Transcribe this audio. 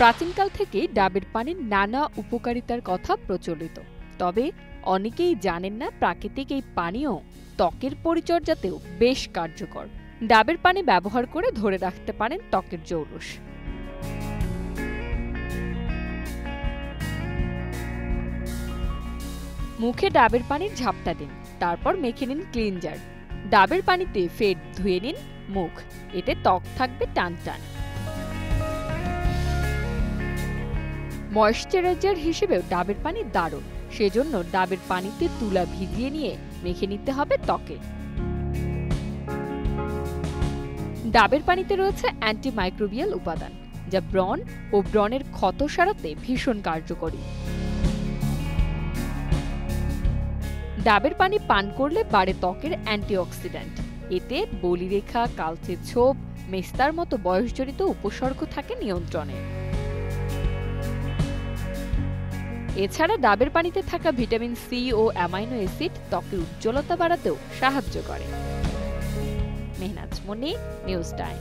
প্রাচীনকাল থেকেই ডাবের পানির নানা উপকারিতার কথা প্রচলিত। তবে অনেকেই জানেন না প্রাকৃতিক এই পানীয় ত্বকের পরিচর্যাতেও বেশ কার্যকর। ডাবের পানি ব্যবহার করে ধরে রাখতে পারেন ত্বকের জৌলুস। মুখে ডাবের পানির ঝাপটা দিন, তারপর মেখে নিন ক্লিনজার। ডাবের পানিতে ফের ধুয়ে নিন মুখ, এতে ত্বক থাকবে টানটান। ময়েশ্চারাইজার হিসেবেও ডাবের পানি দারুণ, সেজন্য ডাবের পানিতে তুলা ভিজিয়ে নিয়ে মেখে নিতে হবে ত্বকে। ডাবের পানিতে রয়েছে অ্যান্টিমাইক্রোবিয়াল উপাদান, যা ব্রণ ও ব্রণের ক্ষত সারাতে ভীষণ কার্যকরী। ডাবের পানি পান করলে বাড়ে ত্বকের অ্যান্টিঅক্সিডেন্ট, এতে বলিরেখা, কালচে ছোপ, মেস্তার মতো বয়সজনিত উপসর্গ থাকে নিয়ন্ত্রণে। এছাড়া ডাবের পানিতে থাকা ভিটামিন সি ও অ্যামাইনো অ্যাসিড ত্বকের উজ্জ্বলতা বাড়াতেও সাহায্য করে। মেহনাজ মনি, নিউজ টাইম।